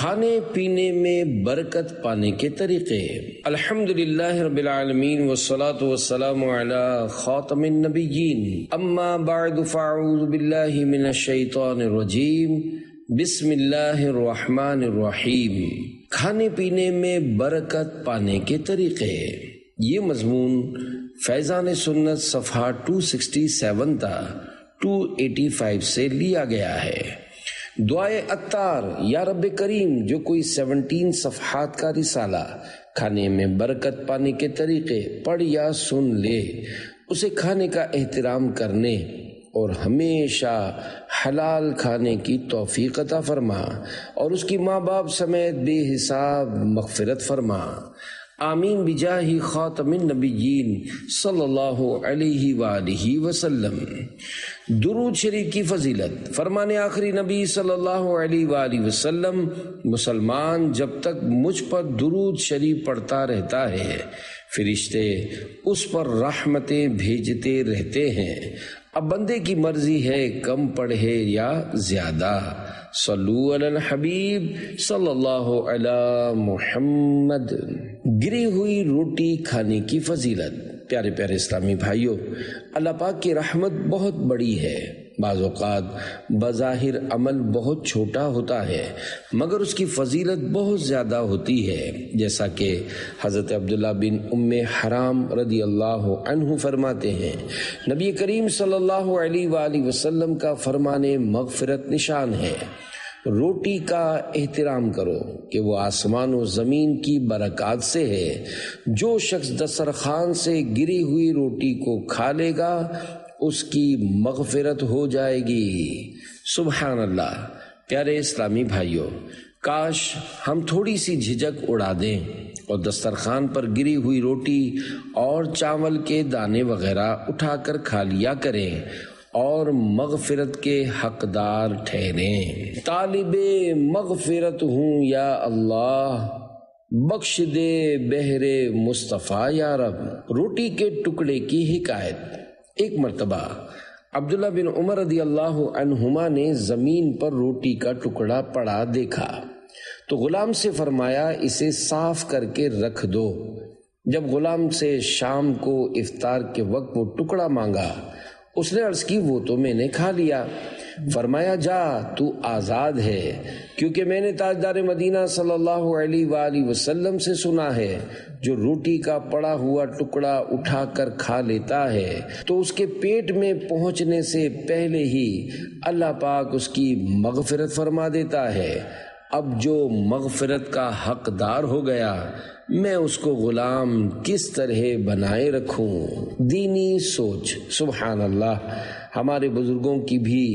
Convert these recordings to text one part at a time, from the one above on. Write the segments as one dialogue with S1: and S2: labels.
S1: کھانے پینے میں برکت پانے کے طریقے۔ الحمدللہ رب العالمین والصلاة والسلام علی خاتم النبیین، اما بعد فاعوذ باللہ من الشیطان الرجیم، بسم اللہ الرحمن الرحیم۔ کھانے پینے میں برکت پانے کے طریقے، یہ مضمون فیضان سنت صفحہ 267 تا 285 سے لیا گیا ہے۔ دعائے عطار، یا رب کریم، جو کوئی 17 صفحات کا رسالہ کھانے میں برکت پانے کے طریقے پڑھ یا سن لے، اسے کھانے کا احترام کرنے اور ہمیشہ حلال کھانے کی توفیق عطا فرما اور اس کی ماں باپ سمیت بے حساب مغفرت فرما، آمین بجاہ خاتم النبیین صلی اللہ علیہ وآلہ وسلم۔ درود شریف کی فضیلت، فرمان آخری نبی صلی اللہ علیہ وآلہ وسلم، مسلمان جب تک مجھ پر درود شریف پڑھتا رہتا ہے فرشتے اس پر رحمتیں بھیجتے رہتے ہیں۔ اب بندے کی مرضی ہے کم پڑھے یا زیادہ۔ صلو علی الحبیب صلی اللہ علی محمد۔ گری ہوئی روٹی کھانے کی فضیلت۔ پیارے پیارے اسلامی بھائیوں، اللہ پاک کی رحمت بہت بڑی ہے۔ بعض اوقات بظاہر عمل بہت چھوٹا ہوتا ہے مگر اس کی فضیلت بہت زیادہ ہوتی ہے، جیسا کہ حضرت عبداللہ بن ام حرام رضی اللہ عنہ فرماتے ہیں، نبی کریم صلی اللہ علیہ وآلہ وسلم کا فرمان مغفرت نشان ہے، روٹی کا احترام کرو کہ وہ آسمان و زمین کی برکات سے ہے۔ جو شخص دسترخوان سے گری ہوئی روٹی کو کھا لے گا اس کی مغفرت ہو جائے گی۔ سبحان اللہ۔ پیارے اسلامی بھائیوں، کاش ہم تھوڑی سی جھجک اڑا دیں اور دسترخوان پر گری ہوئی روٹی اور چاول کے دانے وغیرہ اٹھا کر کھا لیا کریں اور مغفرت کے حقدار ٹھہریں۔ طالب مغفرت ہوں یا اللہ، بخش دے بہر مصطفیٰ یا رب۔ روٹی کے ٹکڑے کی حکایت۔ ایک مرتبہ عبداللہ بن عمر رضی اللہ عنہما نے زمین پر روٹی کا ٹکڑا پڑا دیکھا تو غلام سے فرمایا اسے صاف کر کے رکھ دو۔ جب غلام سے شام کو افطار کے وقت وہ ٹکڑا مانگا، اس نے عرض کی وہ تو میں نے کھا لیا۔ فرمایا جا تو آزاد ہے، کیونکہ میں نے تاجدار مدینہ صلی اللہ علیہ وآلہ وسلم سے سنا ہے جو روٹی کا پڑا ہوا ٹکڑا اٹھا کر کھا لیتا ہے تو اس کے پیٹ میں پہنچنے سے پہلے ہی اللہ پاک اس کی مغفرت فرما دیتا ہے۔ اب جو مغفرت کا حقدار ہو گیا میں اس کو غلام کس طرح بنائے رکھوں۔ دینی سوچ۔ سبحان اللہ، ہمارے بزرگوں کی بھی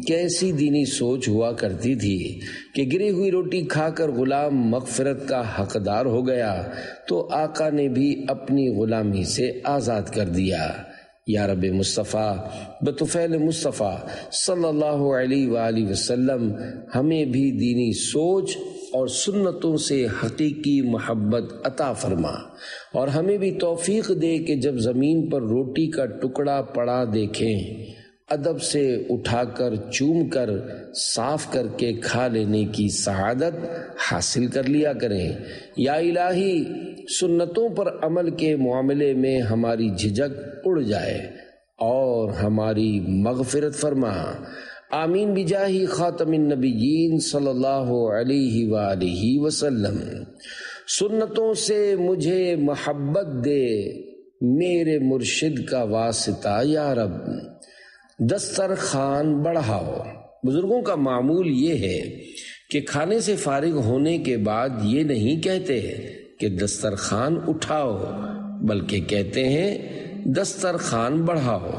S1: کیسی دینی سوچ ہوا کرتی تھی کہ گری ہوئی روٹی کھا کر غلام مغفرت کا حقدار ہو گیا تو آقا نے بھی اپنی غلامی سے آزاد کر دیا۔ یا رب مصطفیٰ بطفیل مصطفیٰ صلی اللہ علیہ وآلہ وسلم ہمیں بھی دینی سوچ اور سنتوں سے حقیقی محبت عطا فرما اور ہمیں بھی توفیق دے کہ جب زمین پر روٹی کا ٹکڑا پڑا دیکھیں ادب سے اٹھا کر چوم کر صاف کر کے کھا لینے کی سعادت حاصل کر لیا کریں۔ یا الہی، سنتوں پر عمل کے معاملے میں ہماری جھجک اڑ جائے اور ہماری مغفرت فرما، آمین بجاہ خاتم النبیین صلی اللہ علیہ وآلہ وسلم۔ سنتوں سے مجھے محبت دے میرے مرشد کا واسطہ یا رب۔ دسترخوان بڑھاؤ۔ بزرگوں کا معمول یہ ہے کہ کھانے سے فارغ ہونے کے بعد یہ نہیں کہتے کہ دسترخوان اٹھاؤ، بلکہ کہتے ہیں دسترخوان بڑھاؤ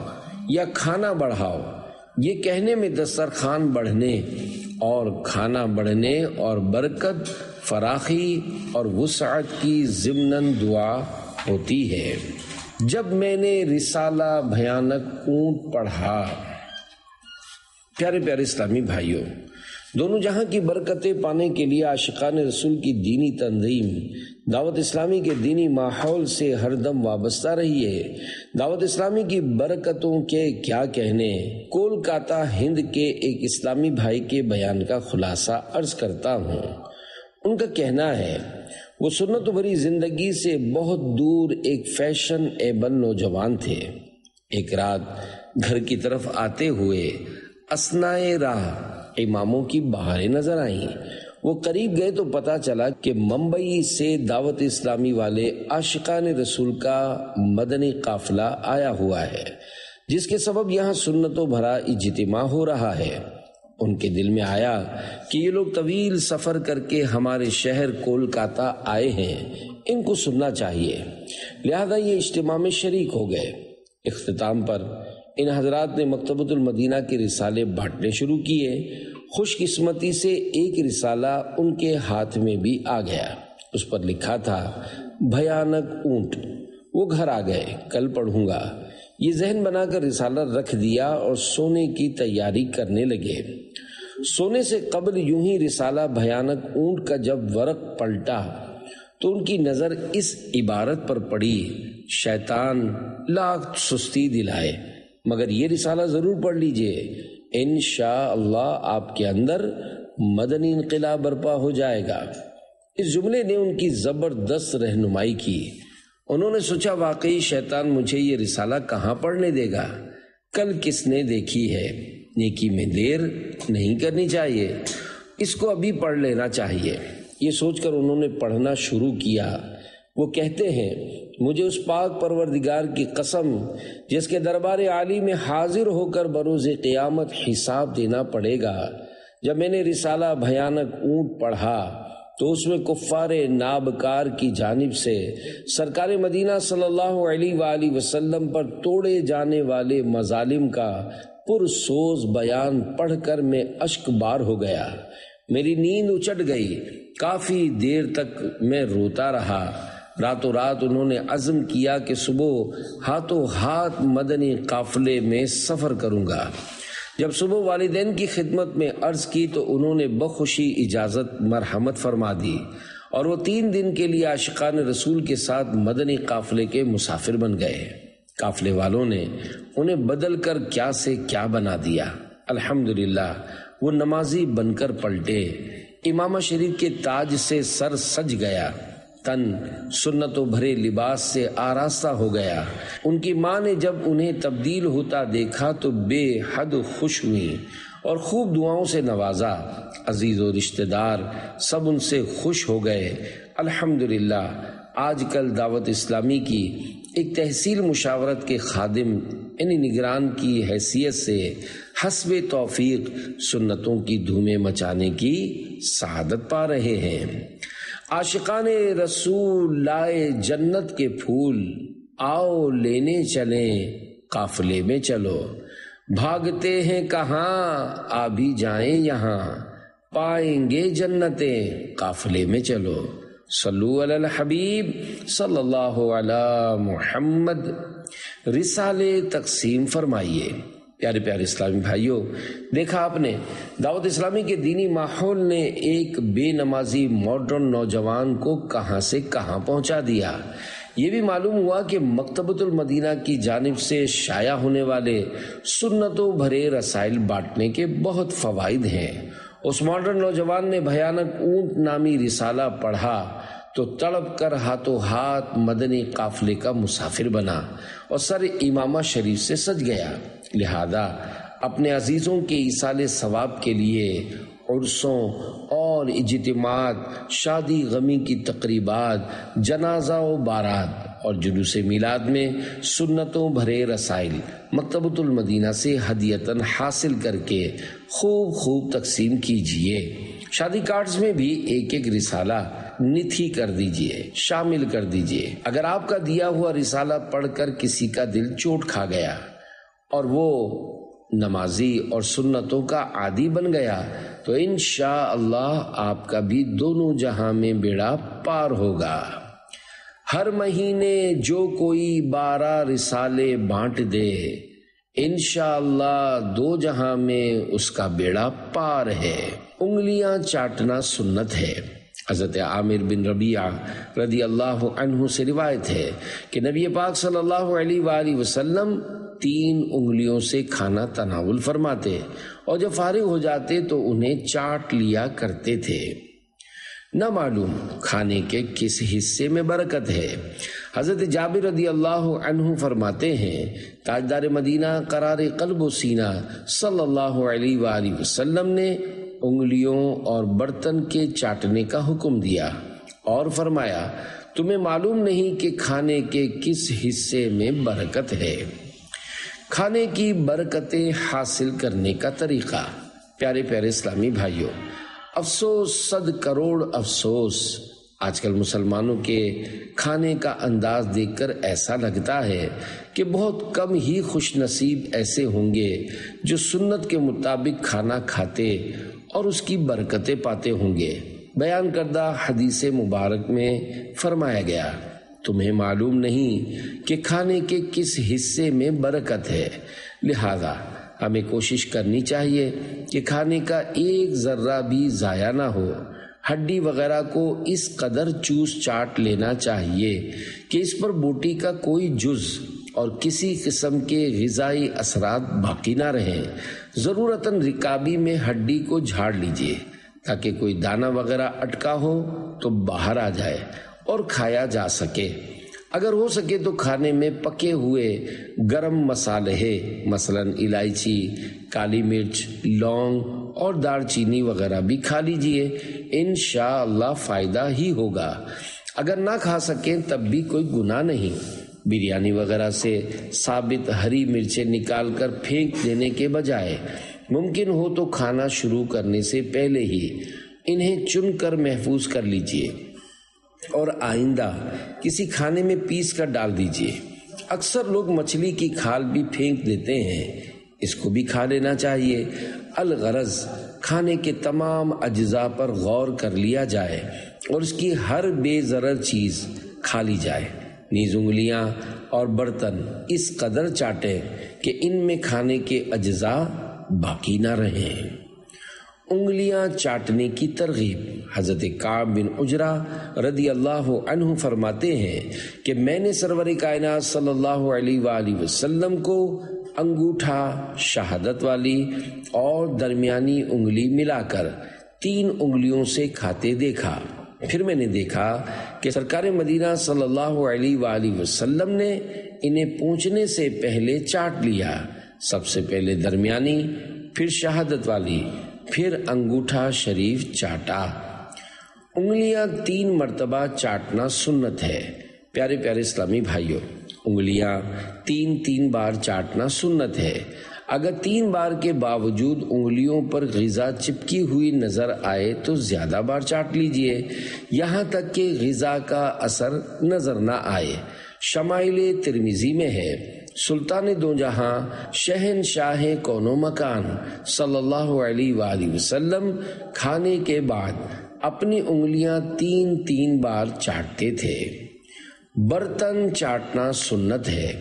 S1: یا کھانا بڑھاؤ۔ یہ کہنے میں دسترخوان بڑھنے اور کھانا بڑھنے اور برکت، فراخی اور وسعت کی ضمناً دعا ہوتی ہے۔ جب میں نے رسالہ بھیانک اونٹ پڑھا۔ پیارے پیارے اسلامی بھائیوں، دونوں جہاں کی برکتیں پانے کے لیے عاشقان رسول کی دینی تنظیم دعوت اسلامی کے دینی ماحول سے ہر دم وابستہ رہی ہے۔ دعوت اسلامی کی برکتوں کے کیا کہنے، کولکاتہ ہند کے ایک اسلامی بھائی کے بیان کا خلاصہ عرض کرتا ہوں۔ ان کا کہنا ہے وہ سنت بھری زندگی سے بہت دور ایک فیشن ایبل نوجوان تھے۔ ایک رات گھر کی طرف آتے ہوئے اثنائے راہ اماموں کی بہاریں نظر آئیں۔ وہ قریب گئے تو پتہ چلا کہ ممبئی سے دعوت اسلامی والے عاشقان رسول کا مدنی قافلہ آیا ہوا ہے، جس کے سبب یہاں سنتوں بھرا اجتماع ہو رہا ہے۔ ان کے دل میں آیا کہ یہ لوگ طویل سفر کر کے ہمارے شہر کولکاتہ آئے ہیں، ان کو سننا چاہیے، لہذا یہ اجتماع میں شریک ہو گئے۔ اختتام پر ان حضرات نے مکتبۃ المدینہ کے رسالے بانٹنے شروع کیے۔ خوش قسمتی سے ایک رسالہ ان کے ہاتھ میں بھی آ گیا۔ اس پر لکھا تھا بھیانک اونٹ۔ وہ گھر آ گئے، کل پڑھوں گا، یہ ذہن بنا کر رسالہ رکھ دیا اور سونے کی تیاری کرنے لگے۔ سونے سے قبل یوں ہی رسالہ بھیانک اونٹ کا جب ورق پلٹا تو ان کی نظر اس عبارت پر پڑی، شیطان لاکھ سستی دلائے مگر یہ رسالہ ضرور پڑھ لیجئے، انشاءاللہ آپ کے اندر مدنی انقلاب برپا ہو جائے گا۔ اس جملے نے ان کی زبردست رہنمائی کی۔ انہوں نے سوچا واقعی شیطان مجھے یہ رسالہ کہاں پڑھنے دے گا، کل کس نے دیکھی ہے، نیکی میں دیر نہیں کرنی چاہیے، اس کو ابھی پڑھ لینا چاہیے۔ یہ سوچ کر انہوں نے پڑھنا شروع کیا۔ وہ کہتے ہیں مجھے اس پاک پروردگار کی قسم جس کے دربار عالی میں حاضر ہو کر بروز قیامت حساب دینا پڑے گا، جب میں نے رسالہ بھیانک اونٹ پڑھا تو اس میں کفار نابکار کی جانب سے سرکار مدینہ صلی اللہ علیہ وآلہ وسلم پر توڑے جانے والے مظالم کا پرسوز بیان پڑھ کر میں اشک بار ہو گیا۔ میری نیند اچٹ گئی، کافی دیر تک میں روتا رہا۔ راتوں رات انہوں نے عزم کیا کہ صبح ہاتھوں ہاتھ مدنی قافلے میں سفر کروں گا۔ جب صبح والدین کی خدمت میں عرض کی تو انہوں نے بخوشی اجازت مرحمت فرما دی اور وہ 3 دن کے لیے عاشقان رسول کے ساتھ مدنی قافلے کے مسافر بن گئے۔ قافلے والوں نے انہیں بدل کر کیا سے کیا بنا دیا۔ الحمدللہ وہ نمازی بن کر پلٹے، امامہ شریف کے تاج سے سر سج گیا، تن سنتوں بھرے لباس سے آراستہ ہو گیا۔ ان کی ماں نے جب انہیں تبدیل ہوتا دیکھا تو بے حد خوش ہوئی اور خوب دعاؤں سے نوازا۔ عزیز و رشتہ دار سب ان سے خوش ہو گئے۔ الحمدللہ آج کل دعوت اسلامی کی ایک تحصیل مشاورت کے خادم یعنی نگران کی حیثیت سے حسب توفیق سنتوں کی دھومیں مچانے کی سعادت پا رہے ہیں۔ عاشقان رسول لائے جنت کے پھول، آؤ لینے چلیں قافلے میں چلو، بھاگتے ہیں کہاں آ بھی جائیں یہاں، پائیں گے جنتیں قافلے میں چلو۔ صلو علی الحبیب صلی اللہ علی محمد۔ رسالے تقسیم فرمائیے۔ پیارے پیارے اسلامی بھائیوں، دیکھا آپ نے دعوت اسلامی کے دینی ماحول نے ایک بے نمازی ماڈرن نوجوان کو کہاں سے کہاں پہنچا دیا۔ یہ بھی معلوم ہوا کہ مکتبۃ المدینہ کی جانب سے شائع ہونے والے سنتوں بھرے رسائل بانٹنے کے بہت فوائد ہیں۔ اس ماڈرن نوجوان نے بھیانک اونٹ نامی رسالہ پڑھا تو تڑپ کر ہاتھوں ہاتھ مدنی قافلے کا مسافر بنا اور سر امامہ شریف سے سج گیا۔ لہذا اپنے عزیزوں کے ایصال ثواب کے لیے عرسوں اور اجتماعات، شادی غمی کی تقریبات، جنازہ و بارات اور جلوس میلاد میں سنتوں بھرے رسائل مکتبۃ المدینہ سے ہدیتاً حاصل کر کے خوب تقسیم کیجیے۔ شادی کارڈز میں بھی ایک ایک رسالہ نتھی کر دیجیے، شامل کر دیجیے۔ اگر آپ کا دیا ہوا رسالہ پڑھ کر کسی کا دل چوٹ کھا گیا اور وہ نمازی اور سنتوں کا عادی بن گیا تو انشاءاللہ آپ کا بھی دونوں جہاں میں بیڑا پار ہوگا۔ ہر مہینے جو کوئی 12 رسالے بانٹ دے انشاءاللہ 2 جہاں میں اس کا بیڑا پار ہے۔ انگلیاں چاٹنا سنت ہے۔ حضرت عامر بن ربیعہ رضی اللہ عنہ سے روایت ہے کہ نبی پاک صلی اللہ علیہ وآلہ وسلم 3 انگلیوں سے کھانا تناول فرماتے اور جب فارغ ہو جاتے تو انہیں چاٹ لیا کرتے تھے۔ نہ معلوم کھانے کے کس حصے میں برکت ہے۔ حضرت جابر رضی اللہ عنہ فرماتے ہیں تاجدار مدینہ قرار قلب و سینہ صلی اللہ علیہ وآلہ وسلم نے انگلیوں اور برتن کے چاٹنے کا حکم دیا اور فرمایا تمہیں معلوم نہیں کہ کھانے کے کس حصے میں برکت ہے۔ کھانے کی برکتیں حاصل کرنے کا طریقہ۔ پیارے پیارے اسلامی بھائیوں، افسوس، 100 کروڑ افسوس، آج کل مسلمانوں کے کھانے کا انداز دیکھ کر ایسا لگتا ہے کہ بہت کم ہی خوش نصیب ایسے ہوں گے جو سنت کے مطابق کھانا کھاتے اور اس کی برکتیں پاتے ہوں گے۔ بیان کردہ حدیث مبارک میں فرمایا گیا تمہیں معلوم نہیں کہ کھانے کے کس حصے میں برکت ہے، لہذا ہمیں کوشش کرنی چاہیے کہ کھانے کا ایک ذرہ بھی ضائع نہ ہو۔ ہڈی وغیرہ کو اس قدر چوس چاٹ لینا چاہیے کہ اس پر بوٹی کا کوئی جز اور کسی قسم کے غذائی اثرات باقی نہ رہیں۔ ضرورتاً رکابی میں ہڈی کو جھاڑ لیجیے تاکہ کوئی دانہ وغیرہ اٹکا ہو تو باہر آ جائے اور کھایا جا سکے۔ اگر ہو سکے تو کھانے میں پکے ہوئے گرم مصالحے مثلاً الائچی، کالی مرچ، لونگ اور دار چینی وغیرہ بھی کھا لیجئے، انشاءاللہ فائدہ ہی ہوگا۔ اگر نہ کھا سکیں تب بھی کوئی گناہ نہیں۔ بریانی وغیرہ سے ثابت ہری مرچیں نکال کر پھینک دینے کے بجائے ممکن ہو تو کھانا شروع کرنے سے پہلے ہی انہیں چن کر محفوظ کر لیجئے اور آئندہ کسی کھانے میں پیس کر ڈال دیجئے۔ اکثر لوگ مچھلی کی کھال بھی پھینک دیتے ہیں، اس کو بھی کھا لینا چاہیے۔ الغرض کھانے کے تمام اجزاء پر غور کر لیا جائے اور اس کی ہر بے ضرر چیز کھا لی جائے۔ نیز انگلیاں اور برتن اس قدر چاٹیں کہ ان میں کھانے کے اجزاء باقی نہ رہیں۔ انگلیاں چاٹنے کی ترغیب۔ حضرت کعب بن عجرہ رضی اللہ عنہ فرماتے ہیں کہ میں نے سرور کائنات صلی اللہ علیہ وآلہ وسلم کو انگوٹھا، شہادت والی اور درمیانی انگلی ملا کر 3 انگلیوں سے کھاتے دیکھا۔ پھر میں نے دیکھا کہ سرکار مدینہ صلی اللہ علیہ وآلہ وسلم نے انہیں پہنچنے سے پہلے چاٹ لیا، سب سے پہلے درمیانی، پھر شہادت والی، پھر انگوٹھا شریف چاٹا۔ انگلیاں 3 مرتبہ چاٹنا سنت ہے۔ پیارے پیارے اسلامی بھائیوں، انگلیاں 3 بار چاٹنا سنت ہے۔ اگر 3 بار کے باوجود انگلیوں پر غذا چپکی ہوئی نظر آئے تو زیادہ بار چاٹ لیجئے، یہاں تک کہ غذا کا اثر نظر نہ آئے۔ شمائل ترمذی میں ہے سلطان دو جہاں شہنشاہ کون و مکان صلی اللہ علیہ وآلہ وسلم کھانے کے بعد اپنی انگلیاں 3 بار چاٹتے تھے۔ برتن چاٹنا سنت ہے۔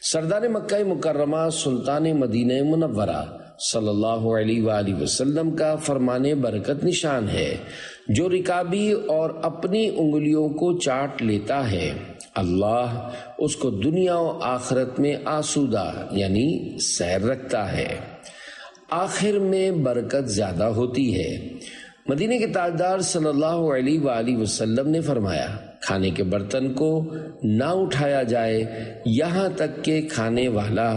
S1: سردار مکہ مکرمہ سلطان مدینہ منورہ صلی اللہ علیہ وآلہ وسلم کا فرمان برکت نشان ہے، جو رکابی اور اپنی انگلیوں کو چاٹ لیتا ہے اللہ اس کو دنیا و آخرت میں آسودہ یعنی سیر رکھتا ہے، آخر میں برکت زیادہ ہوتی ہے۔ مدینے کے تاجدار صلی اللہ علیہ وآلہ وسلم نے فرمایا کھانے کے برتن کو نہ اٹھایا جائے یہاں تک کہ کھانے والا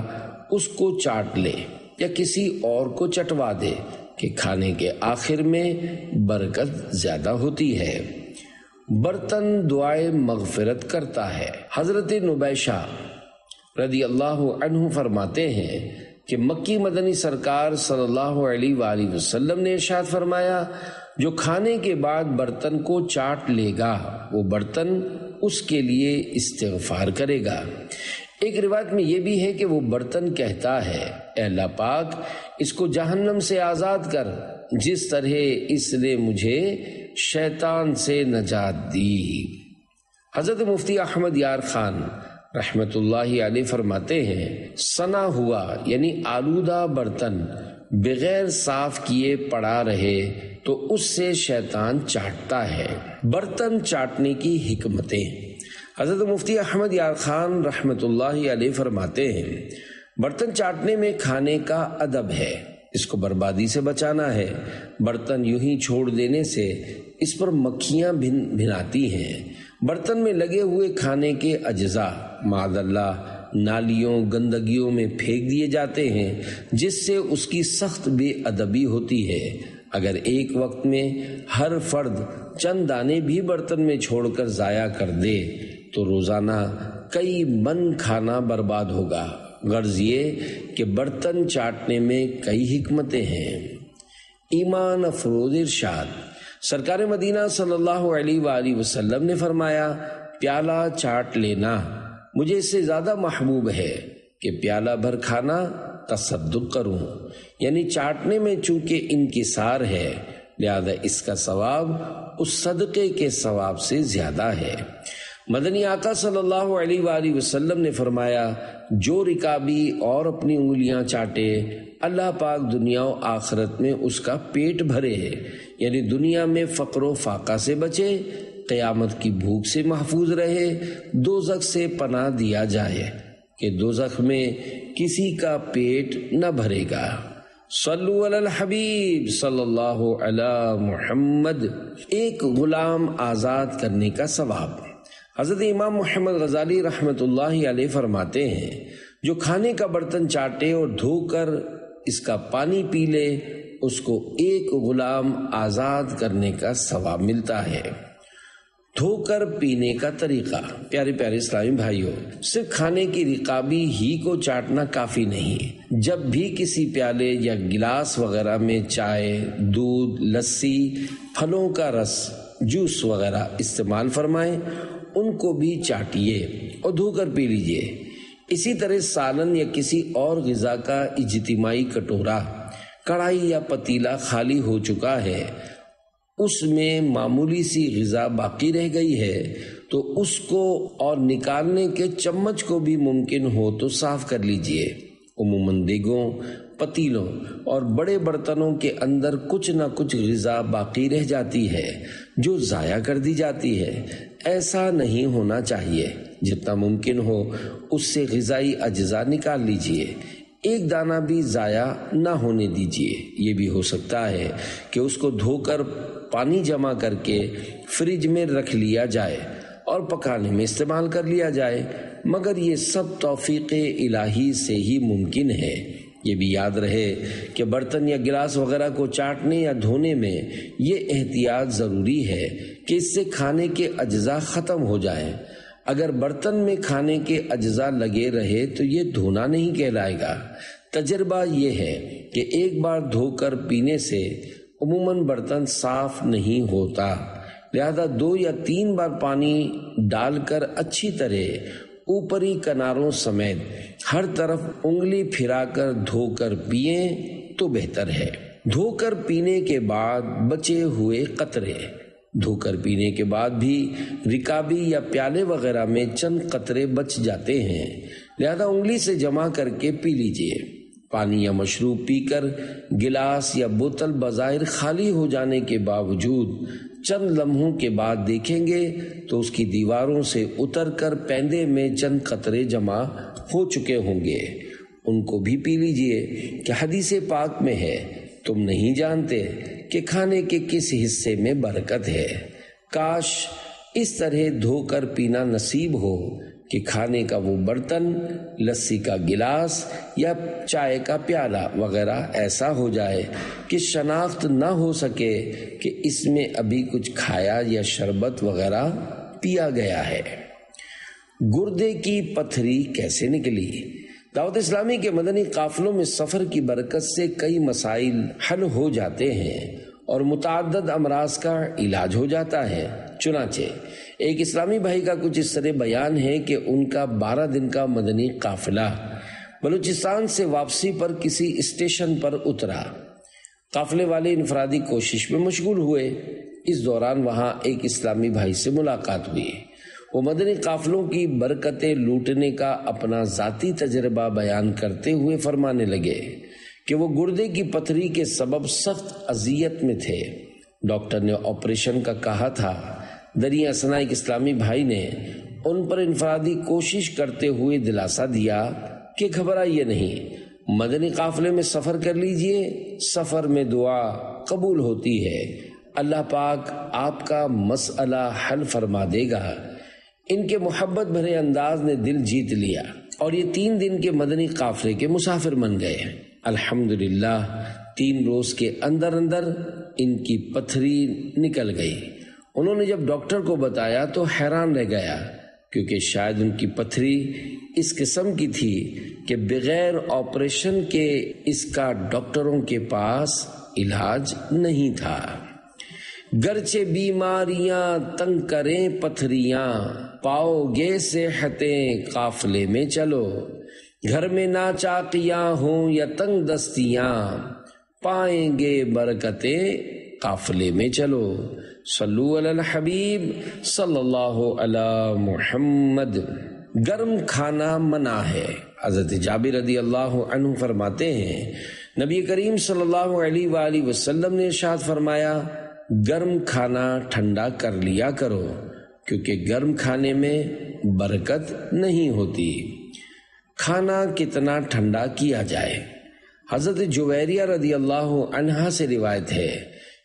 S1: اس کو چاٹ لے یا کسی اور کو چٹوا دے کہ کھانے کے آخر میں برکت زیادہ ہوتی ہے۔ برتن دعائے مغفرت کرتا ہے۔ حضرت نبیشہ رضی اللہ عنہ فرماتے ہیں کہ مکی مدنی سرکار صلی اللہ علیہ وآلہ وسلم نے ارشاد فرمایا جو کھانے کے بعد برتن کو چاٹ لے گا وہ برتن اس کے لیے استغفار کرے گا۔ ایک روایت میں یہ بھی ہے کہ وہ برتن کہتا ہے اے اللہ پاک اس کو جہنم سے آزاد کر جس طرح اس نے مجھے شیطان سے نجات دی۔ حضرت مفتی احمد یار خان رحمت اللہ علیہ فرماتے ہیں سنا ہوا یعنی آلودہ برتن بغیر صاف کیے پڑا رہے تو اس سے شیطان چاٹتا ہے۔ برتن چاٹنے کی حکمتیں۔ حضرت مفتی احمد یار خان رحمت اللہ علیہ فرماتے ہیں برتن چاٹنے میں کھانے کا ادب ہے، اس کو بربادی سے بچانا ہے۔ برتن یوں ہی چھوڑ دینے سے اس پر مکھیاں بھناتی ہیں۔ برتن میں لگے ہوئے کھانے کے اجزاء معاذ اللہ نالیوں گندگیوں میں پھینک دیے جاتے ہیں، جس سے اس کی سخت بے ادبی ہوتی ہے۔ اگر ایک وقت میں ہر فرد چند دانے بھی برتن میں چھوڑ کر ضائع کر دے تو روزانہ کئی من کھانا برباد ہوگا۔ غرض یہ کہ برتن چاٹنے میں کئی حکمتیں ہیں۔ ایمان افروز ارشاد سرکار مدینہ صلی اللہ علیہ وآلہ وسلم نے فرمایا، پیالہ چاٹ لینا مجھے اس سے زیادہ محبوب ہے کہ پیالہ بھر کھانا تصدق کروں، یعنی چاٹنے میں چونکہ انکسار ہے لہذا اس کا ثواب اس صدقے کے ثواب سے زیادہ ہے۔ مدنی آقا صلی اللہ علیہ وآلہ وسلم نے فرمایا، جو رکابی اور اپنی انگلیاں چاٹے اللہ پاک دنیا و آخرت میں اس کا پیٹ بھرے، یعنی دنیا میں فقر و فاقہ سے بچے، قیامت کی بھوک سے محفوظ رہے، دوزخ سے پناہ دیا جائے کہ دوزخ میں کسی کا پیٹ نہ بھرے گا۔ صلو علی الحبیب صلی اللہ علی محمد۔ ایک غلام آزاد کرنے کا ثواب۔ حضرت امام محمد غزالی رحمۃ اللہ علیہ فرماتے ہیں، جو کھانے کا برتن چاٹے اور دھو کر اس کا پانی پی لے اس کو ایک غلام آزاد کرنے کا ثواب ملتا ہے۔ دھو کر پینے کا طریقہ۔ پیارے پیارے اسلامی بھائیوں، صرف کھانے کی رکابی ہی کو چاٹنا کافی نہیں، جب بھی کسی پیالے یا گلاس وغیرہ میں چائے، دودھ، لسی، پھلوں کا رس، جوس وغیرہ استعمال فرمائیں ان کو بھی چاٹیے اور دھو کر پی لیجیے۔ اسی طرح سالن یا کسی اور غذا کا اجتماعی کٹورا، کڑھائی یا پتیلا خالی ہو چکا ہے، اس میں معمولی سی غذا باقی رہ گئی ہے تو اس کو اور نکالنے کے چمچ کو بھی ممکن ہو تو صاف کر لیجئے۔ عموماً دیگوں، پتیلوں اور بڑے برتنوں کے اندر کچھ نہ کچھ غذا باقی رہ جاتی ہے جو ضائع کر دی جاتی ہے۔ ایسا نہیں ہونا چاہیے، جتنا ممکن ہو اس سے غذائی اجزاء نکال لیجئے، ایک دانہ بھی ضائع نہ ہونے دیجیے۔ یہ بھی ہو سکتا ہے کہ اس کو دھو کر پانی جمع کر کے فریج میں رکھ لیا جائے اور پکانے میں استعمال کر لیا جائے، مگر یہ سب توفیق الہی سے ہی ممکن ہے۔ یہ بھی یاد رہے کہ برتن یا گلاس وغیرہ کو چاٹنے یا دھونے میں یہ احتیاط ضروری ہے کہ اس سے کھانے کے اجزاء ختم ہو جائیں۔ اگر برتن میں کھانے کے اجزاء لگے رہے تو یہ دھونا نہیں کہلائے گا۔ تجربہ یہ ہے کہ ایک بار دھو کر پینے سے عموماً برتن صاف نہیں ہوتا، لہذا 2 یا 3 بار پانی ڈال کر اچھی طرح اوپری کناروں سمیت ہر طرف انگلی پھرا کر دھو کر پئیں تو بہتر ہے۔ دھو کر پینے کے بعد بچے ہوئے قطرے۔ دھو کر پینے کے بعد بھی رکابی یا پیالے وغیرہ میں چند قطرے بچ جاتے ہیں، لہذا انگلی سے جمع کر کے پی لیجئے۔ پانی یا مشروب پی کر گلاس یا بوتل بظاہر خالی ہو جانے کے باوجود چند لمحوں کے بعد دیکھیں گے تو اس کی دیواروں سے اتر کر پیندے میں چند قطرے جمع ہو چکے ہوں گے، ان کو بھی پی لیجئے کہ حدیث پاک میں ہے، تم نہیں جانتے کہ کھانے کے کس حصے میں برکت ہے۔ کاش اس طرح دھو کر پینا نصیب ہو کہ کھانے کا وہ برتن، لسی کا گلاس یا چائے کا پیالہ وغیرہ ایسا ہو جائے کہ شناخت نہ ہو سکے کہ اس میں ابھی کچھ کھایا یا شربت وغیرہ پیا گیا ہے۔ گردے کی پتھری کیسے نکلی؟ دعوت اسلامی کے مدنی قافلوں میں سفر کی برکت سے کئی مسائل حل ہو جاتے ہیں اور متعدد امراض کا علاج ہو جاتا ہے۔ چنانچہ ایک اسلامی بھائی کا کچھ اس طرح بیان ہے کہ ان کا 12 دن کا مدنی قافلہ بلوچستان سے واپسی پر کسی اسٹیشن پر اترا۔ قافلے والے انفرادی کوشش میں مشغول ہوئے۔ اس دوران وہاں ایک اسلامی بھائی سے ملاقات ہوئی۔ وہ مدنی قافلوں کی برکتیں لوٹنے کا اپنا ذاتی تجربہ بیان کرتے ہوئے فرمانے لگے کہ وہ گردے کی پتھری کے سبب سخت اذیت میں تھے۔ ڈاکٹر نے آپریشن کا کہا تھا۔ دریا اثنا ایک اسلامی بھائی نے ان پر انفرادی کوشش کرتے ہوئے دلاسا دیا کہ گھبرائیے نہیں، مدنی قافلے میں سفر کر لیجئے، سفر میں دعا قبول ہوتی ہے، اللہ پاک آپ کا مسئلہ حل فرما دے گا۔ ان کے محبت بھرے انداز نے دل جیت لیا اور یہ 3 دن کے مدنی قافلے کے مسافر بن گئے۔ الحمدللہ 3 روز کے اندر ان کی پتھری نکل گئی۔ انہوں نے جب ڈاکٹر کو بتایا تو حیران رہ گیا، کیونکہ شاید ان کی پتھری اس قسم کی تھی کہ بغیر آپریشن کے اس کا ڈاکٹروں کے پاس علاج نہیں تھا۔ گرچہ بیماریاں تنگ کریں پتھریاں، پاؤ گے صحتیں قافلے میں چلو، گھر میں ناچاقیاں ہوں یا تنگ دستیاں، پائیں گے برکتیں قافلے میں چلو۔ صلو علی الحبیب صلی اللہ علی محمد۔ گرم کھانا منع ہے۔ حضرت جابر رضی اللہ عنہ فرماتے ہیں نبی کریم صلی اللہ علیہ وآلہ وسلم نے ارشاد فرمایا، گرم کھانا ٹھنڈا کر لیا کرو، کیونکہ گرم کھانے میں برکت نہیں ہوتی۔ کھانا کتنا ٹھنڈا کیا جائے؟ حضرت جویریہ رضی اللہ عنہا سے روایت ہے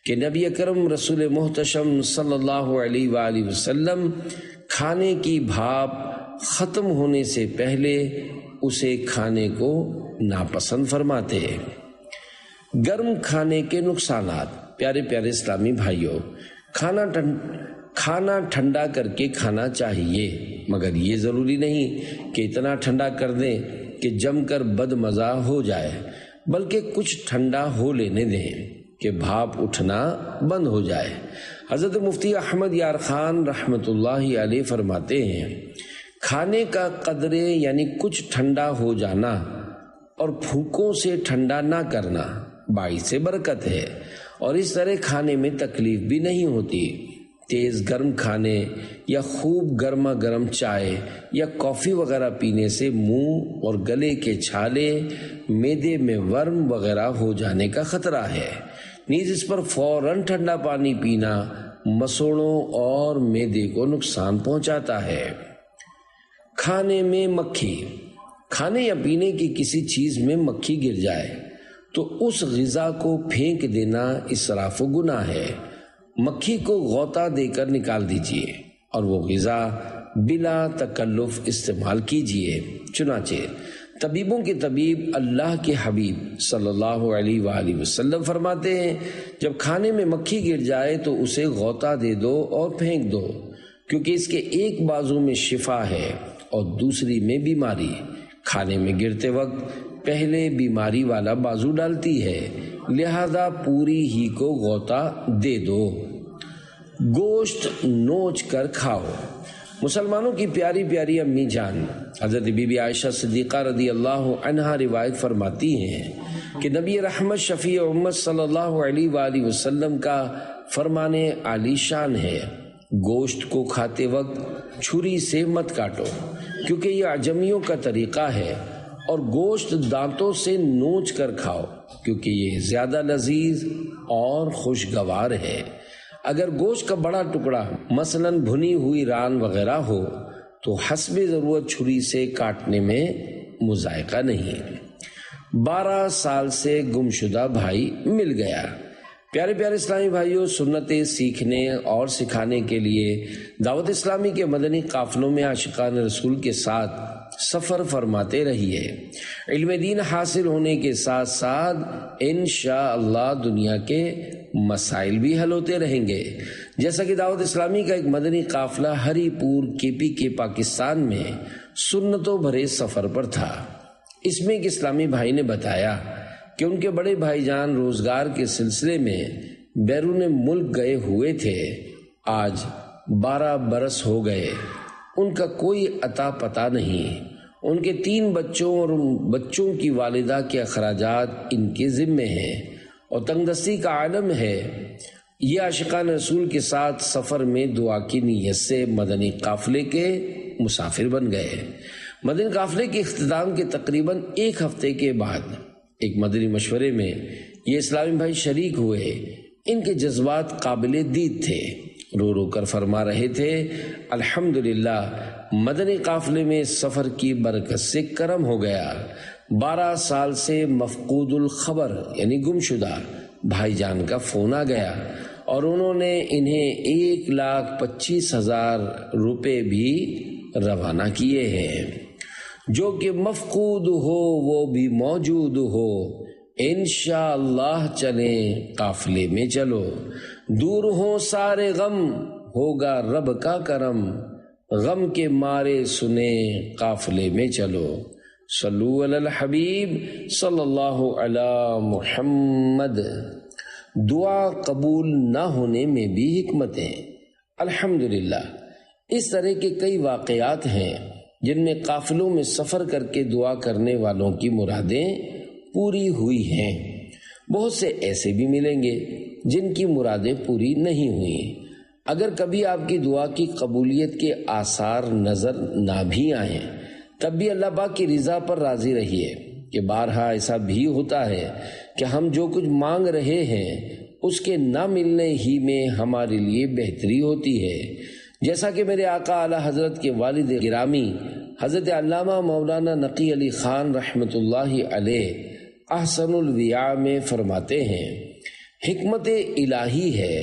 S1: کہ نبی اکرم رسول محتشم صلی اللہ علیہ وآلہ وسلم کھانے کی بھاپ ختم ہونے سے پہلے اسے کھانے کو ناپسند فرماتے۔ گرم کھانے کے نقصانات۔ پیارے پیارے اسلامی بھائیوں، کھانا ٹھنڈا کر کے کھانا چاہیے، مگر یہ ضروری نہیں کہ اتنا ٹھنڈا کر دیں کہ جم کر بد مزہ ہو جائے، بلکہ کچھ ٹھنڈا ہو لینے دیں کہ بھاپ اٹھنا بند ہو جائے۔ حضرت مفتی احمد یار خان رحمت اللہ علیہ فرماتے ہیں، کھانے کا قدرے یعنی کچھ ٹھنڈا ہو جانا اور پھوکوں سے ٹھنڈا نہ کرنا باعث برکت ہے، اور اس طرح کھانے میں تکلیف بھی نہیں ہوتی۔ تیز گرم کھانے یا خوب گرما گرم چائے یا کافی وغیرہ پینے سے منہ اور گلے کے چھالے، معدے میں ورم وغیرہ ہو جانے کا خطرہ ہے۔ نیز اس پر فوراً ٹھنڈا پانی پینا مسوڑوں اور معدے کو نقصان پہنچاتا ہے۔ کھانے میں مکھی۔ کھانے یا پینے کی کسی چیز میں مکھی گر جائے تو اس غذا کو پھینک دینا اسراف و گناہ ہے۔ مکھی کو غوطہ دے کر نکال دیجئے اور وہ غذا بلا تکلف استعمال کیجئے۔ چنانچہ طبیبوں کے طبیب اللہ کے حبیب صلی اللہ علیہ وآلہ وسلم فرماتے ہیں، جب کھانے میں مکھی گر جائے تو اسے غوطہ دے دو اور پھینک دو، کیونکہ اس کے ایک بازو میں شفا ہے اور دوسری میں بیماری۔ کھانے میں گرتے وقت پہلے بیماری والا بازو ڈالتی ہے، لہذا پوری ہی کو غوطہ دے دو۔ گوشت نوچ کر کھاؤ۔ مسلمانوں کی پیاری پیاری امی جان حضرت بی بی عائشہ صدیقہ رضی اللہ عنہا روایت فرماتی ہیں کہ نبی رحمت شفیع امت صلی اللہ علیہ وآلہ وسلم کا فرمان عالی شان ہے، گوشت کو کھاتے وقت چھری سے مت کاٹو، کیونکہ یہ عجمیوں کا طریقہ ہے، اور گوشت دانتوں سے نوچ کر کھاؤ، کیونکہ یہ زیادہ لذیذ اور خوشگوار ہے۔ اگر گوشت کا بڑا ٹکڑا مثلاً بھنی ہوئی ران وغیرہ ہو تو حسب ضرورت چھری سے کاٹنے میں مذائقہ نہیں۔ 12 سال سے گمشدہ بھائی مل گیا۔ پیارے پیارے اسلامی بھائیوں، سنتیں سیکھنے اور سکھانے کے لیے دعوت اسلامی کے مدنی قافلوں میں عاشقان رسول کے ساتھ سفر فرماتے رہیے۔ علم دین حاصل ہونے کے ساتھ ساتھ انشاءاللہ دنیا کے مسائل بھی حل ہوتے رہیں گے، جیسا کہ دعوت اسلامی کا ایک مدنی قافلہ ہری پور کے پاکستان میں سنتوں بھرے سفر پر تھا۔ اس میں ایک اسلامی بھائی نے بتایا کہ ان کے بڑے بھائی جان روزگار کے سلسلے میں بیرون ملک گئے ہوئے تھے، آج 12 برس ہو گئے، ان کا کوئی عطا پتہ نہیں۔ ان کے 3 بچوں اور ان بچوں کی والدہ کے اخراجات ان کے ذمے ہیں اور تنگ دستی کا عالم ہے۔ یہ عاشقان رسول کے ساتھ سفر میں دعا کی نیت سے مدنی قافلے کے مسافر بن گئے۔ مدنی قافلے کے اختتام کے تقریباً 1 ہفتے کے بعد ایک مدنی مشورے میں یہ اسلامی بھائی شریک ہوئے۔ ان کے جذبات قابل دید تھے، رو رو کر فرما رہے تھے، الحمدللہ مدنی قافلے میں سفر کی برکت سے کرم ہو گیا، 12 سال سے مفقود الخبر یعنی گمشدہ بھائی جان کا فون آ گیا اور انہوں نے انہیں 1,25,000 روپے بھی روانہ کیے ہیں۔ جو کہ مفقود ہو وہ بھی موجود ہو، انشاءاللہ چلیں قافلے میں چلو، دور ہو سارے غم ہوگا رب کا کرم، غم کے مارے سنیں قافلے میں چلو۔ صلو علی الحبیب صلی اللہ علی محمد۔ دعا قبول نہ ہونے میں بھی حکمتیں۔ الحمدللہ اس طرح کے کئی واقعات ہیں جن میں قافلوں میں سفر کر کے دعا کرنے والوں کی مرادیں پوری ہوئی ہیں۔ بہت سے ایسے بھی ملیں گے جن کی مرادیں پوری نہیں ہوئیں۔ اگر کبھی آپ کی دعا کی قبولیت کے آثار نظر نہ بھی آئیں تب بھی اللہ پاک کی رضا پر راضی رہیے کہ بارہا ایسا بھی ہوتا ہے کہ ہم جو کچھ مانگ رہے ہیں اس کے نہ ملنے ہی میں ہمارے لیے بہتری ہوتی ہے، جیسا کہ میرے آقا اعلیٰ حضرت کے والد گرامی حضرت علامہ مولانا نقی علی خان رحمۃ اللہ علیہ احسن الویاء میں فرماتے ہیں، حکمت الہی ہے،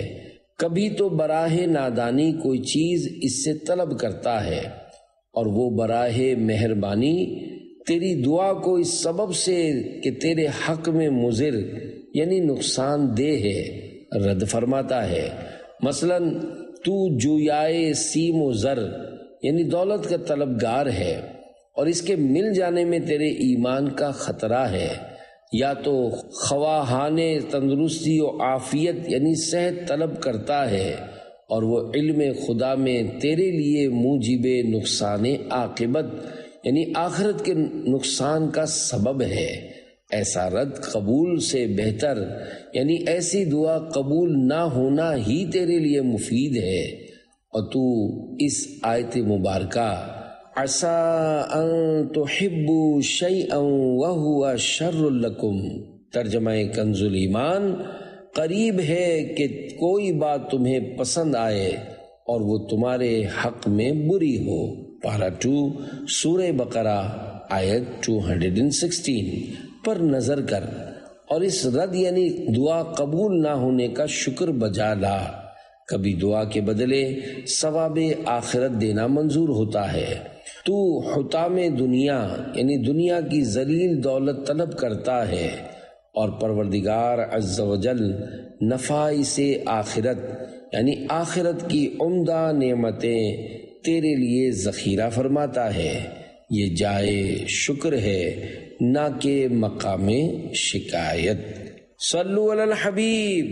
S1: کبھی تو براہ نادانی کوئی چیز اس سے طلب کرتا ہے اور وہ براہ مہربانی تیری دعا کو اس سبب سے کہ تیرے حق میں مضر یعنی نقصان دہ ہے رد فرماتا ہے۔ مثلا تو جویائے سیم و زر یعنی دولت کا طلبگار ہے اور اس کے مل جانے میں تیرے ایمان کا خطرہ ہے، یا تو خواہان تندرستی و عافیت یعنی صحت طلب کرتا ہے اور وہ علم خدا میں تیرے لیے موجب نقصان عاقبت یعنی آخرت کے نقصان کا سبب ہے، ایسا رد قبول سے بہتر یعنی ایسی دعا قبول نہ ہونا ہی تیرے لیے مفید ہے۔ اور تو اس آیت مبارکہ عَسَىٰ أَن تُحِبُّوا شَيْئًا وَهُوَ شَرٌّ لَكُمْ ترجمہ کنز الایمان، قریب ہے کہ کوئی بات تمہیں پسند آئے اور وہ تمہارے حق میں بری ہو۔ پارہ 2 سورہ بقرہ آیت 216 پر نظر کر اور اس رد یعنی دعا قبول نہ ہونے کا شکر بجا لا۔ کبھی دعا کے بدلے ثواب آخرت دینا منظور ہوتا ہے۔ تو حطام دنیا یعنی دنیا کی ذلیل دولت طلب کرتا ہے اور پروردگار عز و جل نفائس آخرت یعنی آخرت کی عمدہ نعمتیں تیرے لیے ذخیرہ فرماتا ہے۔ یہ جائے شکر ہے نہ کہ مقام شکایت۔ صلو علی الحبیب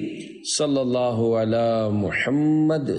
S1: صلی اللہ علی محمد۔